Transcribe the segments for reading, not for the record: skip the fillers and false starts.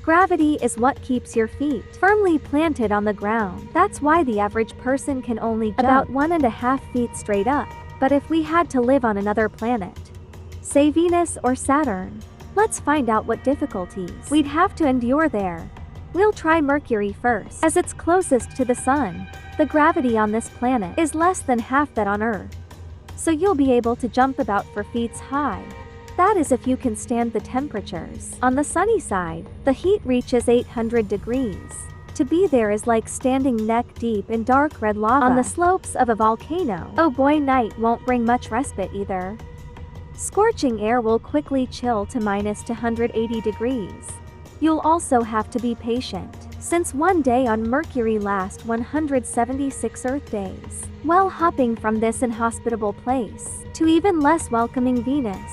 Gravity is what keeps your feet firmly planted on the ground. That's why the average person can only jump about 1.5 feet straight up. But if we had to live on another planet, say Venus or Saturn, let's find out what difficulties we'd have to endure there. We'll try Mercury first, as it's closest to the sun. The gravity on this planet is less than half that on Earth, so you'll be able to jump about 4 feet high. That is if you can stand the temperatures. On the sunny side, the heat reaches 800 degrees. To be there is like standing neck deep in dark red lava on the slopes of a volcano. Oh boy, night won't bring much respite either. Scorching air will quickly chill to minus 280 degrees. You'll also have to be patient, since one day on Mercury lasts 176 Earth days. While hopping from this inhospitable place to even less welcoming Venus,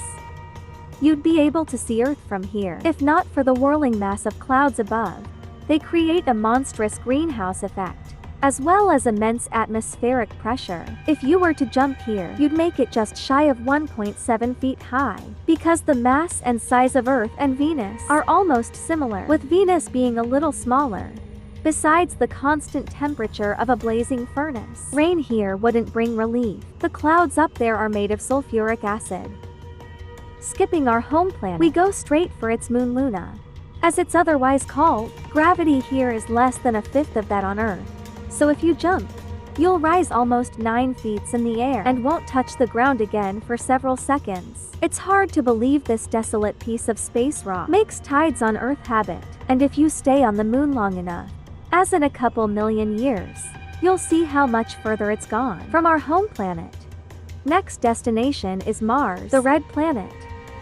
you'd be able to see Earth from here. If not for the whirling mass of clouds above, they create a monstrous greenhouse effect, as well as immense atmospheric pressure. If you were to jump here, you'd make it just shy of 1.7 feet high, because the mass and size of Earth and Venus are almost similar, with Venus being a little smaller. Besides the constant temperature of a blazing furnace, rain here wouldn't bring relief. The clouds up there are made of sulfuric acid. Skipping our home planet, we go straight for its moon Luna. As it's otherwise called, gravity here is less than 1/5 of that on Earth. So if you jump, you'll rise almost 9 feet in the air and won't touch the ground again for several seconds. It's hard to believe this desolate piece of space rock makes tides on Earth habit, and if you stay on the moon long enough, as in a couple million years, you'll see how much further it's gone from our home planet. Next destination is Mars, the red planet.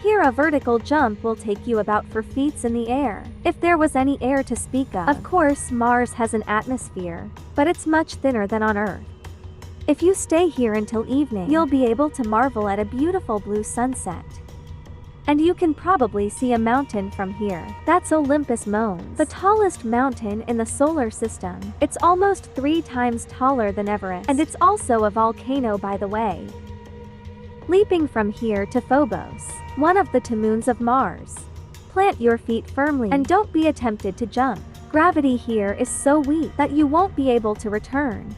Here a vertical jump will take you about 4 feet in the air. If there was any air to speak of. Of course, Mars has an atmosphere, but it's much thinner than on Earth. If you stay here until evening, you'll be able to marvel at a beautiful blue sunset. And you can probably see a mountain from here. That's Olympus Mons, the tallest mountain in the solar system. It's almost 3 times taller than Everest, and it's also a volcano, by the way. Leaping from here to Phobos, one of the 2 moons of Mars. Plant your feet firmly and don't be tempted to jump. Gravity here is so weak that you won't be able to return.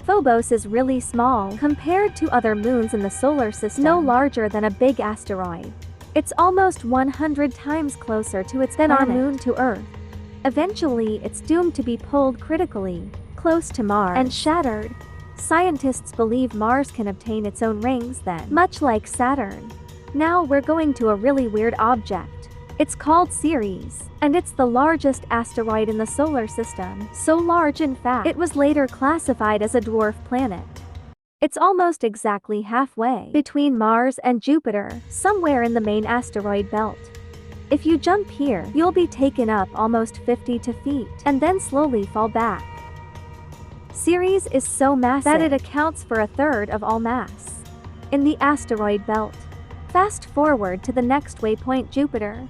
Phobos is really small compared to other moons in the solar system, no larger than a big asteroid. It's almost 100 times closer to its than our moon to Earth. Eventually, it's doomed to be pulled critically close to Mars and shattered. Scientists believe Mars can obtain its own rings then, much like Saturn. Now we're going to a really weird object. It's called Ceres, and it's the largest asteroid in the solar system. So large, in fact, it was later classified as a dwarf planet. It's almost exactly halfway between Mars and Jupiter, somewhere in the main asteroid belt. If you jump here, you'll be taken up almost 50 feet, and then slowly fall back. Ceres is so massive that it accounts for 1/3 of all mass in the asteroid belt. Fast forward to the next waypoint, Jupiter.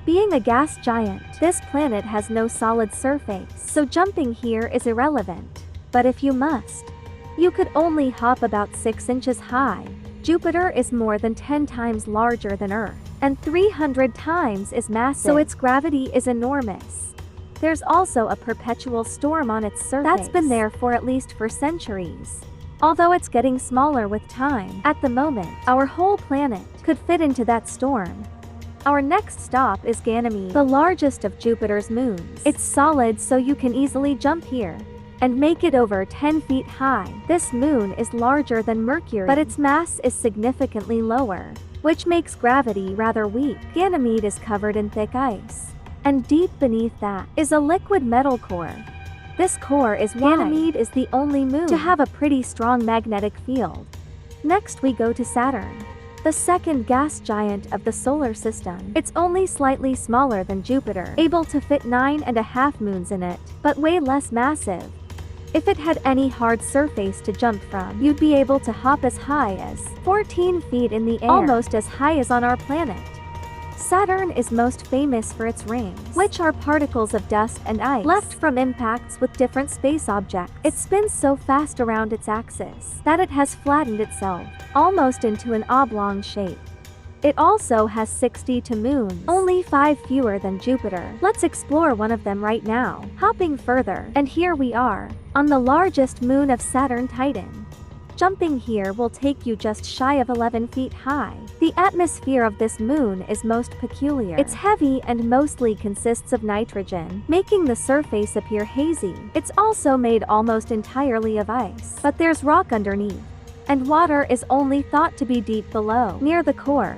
Being a gas giant, this planet has no solid surface, so jumping here is irrelevant. But if you must, you could only hop about 6 inches high. Jupiter is more than 10 times larger than Earth, and 300 times as massive, so its gravity is enormous. There's also a perpetual storm on its surface that's been there for at least 4 centuries. Although it's getting smaller with time, at the moment, our whole planet could fit into that storm. Our next stop is Ganymede, the largest of Jupiter's moons. It's solid, so you can easily jump here and make it over 10 feet high. This moon is larger than Mercury, but its mass is significantly lower, which makes gravity rather weak. Ganymede is covered in thick ice, and deep beneath that is a liquid metal core. This core is why Ganymede is the only moon to have a pretty strong magnetic field. Next we go to Saturn, the second gas giant of the solar system. It's only slightly smaller than Jupiter, able to fit 9.5 moons in it, but way less massive. If it had any hard surface to jump from, you'd be able to hop as high as 14 feet in the air, almost as high as on our planet. Saturn is most famous for its rings, which are particles of dust and ice left from impacts with different space objects. It spins so fast around its axis that it has flattened itself almost into an oblong shape. It also has 62 moons, only 5 fewer than Jupiter. Let's explore one of them right now. Hopping further, and here we are, on the largest moon of Saturn, Titan. Jumping here will take you just shy of 11 feet high. The atmosphere of this moon is most peculiar. It's heavy and mostly consists of nitrogen, making the surface appear hazy. It's also made almost entirely of ice, but there's rock underneath, and water is only thought to be deep below, near the core.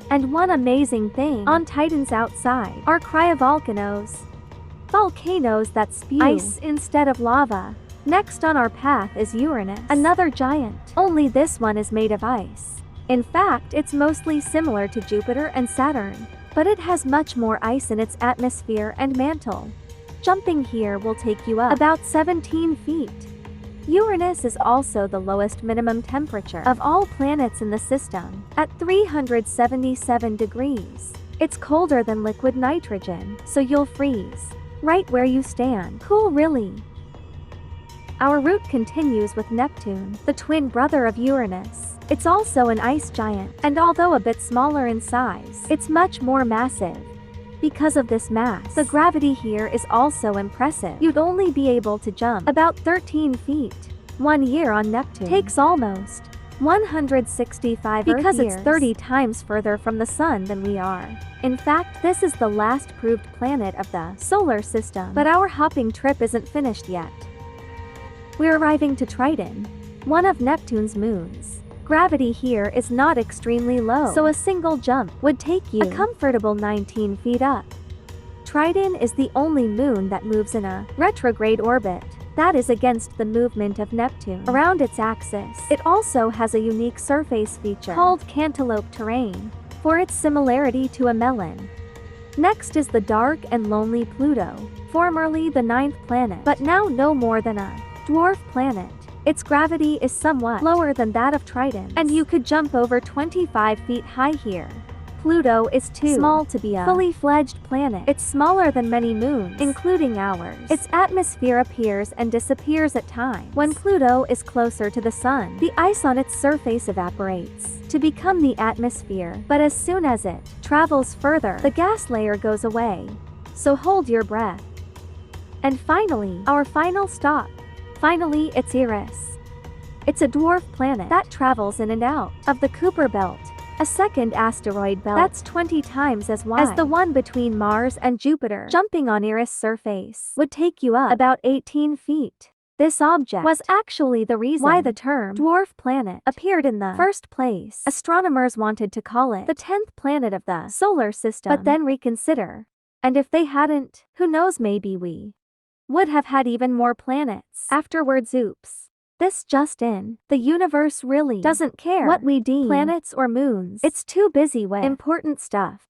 And one amazing thing, on Titan's outside are cryovolcanoes. Volcanoes that spew ice instead of lava. Next on our path is Uranus, another giant, only this one is made of ice. In fact, it's mostly similar to Jupiter and Saturn, but it has much more ice in its atmosphere and mantle. Jumping here will take you up about 17 feet. Uranus is also the lowest minimum temperature of all planets in the system, at 377 degrees. It's colder than liquid nitrogen, so you'll freeze right where you stand. Cool, really. Our route continues with Neptune, the twin brother of Uranus. It's also an ice giant, and although a bit smaller in size, it's much more massive. Because of this mass, the gravity here is also impressive. You'd only be able to jump about 13 feet. 1 year on Neptune takes almost 165 because it's 30 times further from the sun than we are. In fact, this is the last proved planet of the solar system, but our hopping trip isn't finished yet. We're arriving to Triton, one of Neptune's moons. Gravity here is not extremely low, so a single jump would take you a comfortable 19 feet up. Triton is the only moon that moves in a retrograde orbit. That is against the movement of Neptune around its axis. It also has a unique surface feature called cantaloupe terrain, for its similarity to a melon. Next is the dark and lonely Pluto, formerly the 9th planet, but now no more than a dwarf planet. Its gravity is somewhat lower than that of Triton, and you could jump over 25 feet high here. Pluto is too small to be a fully fledged planet. It's smaller than many moons, including ours. Its atmosphere appears and disappears at times. When Pluto is closer to the sun, the ice on its surface evaporates to become the atmosphere, but as soon as it travels further, the gas layer goes away. So hold your breath. And finally, our final stop. Finally, it's Eris. It's a dwarf planet that travels in and out of the Kuiper Belt, a second asteroid belt that's 20 times as wide as the one between Mars and Jupiter. Jumping on Eris' surface would take you up about 18 feet. This object was actually the reason why the term dwarf planet appeared in the first place. Astronomers wanted to call it the 10th planet of the solar system, but then reconsider. And if they hadn't, who knows, maybe we would have had even more planets. Afterwards, oops. This just in. The universe really doesn't care what we deem planets or moons. It's too busy with important stuff.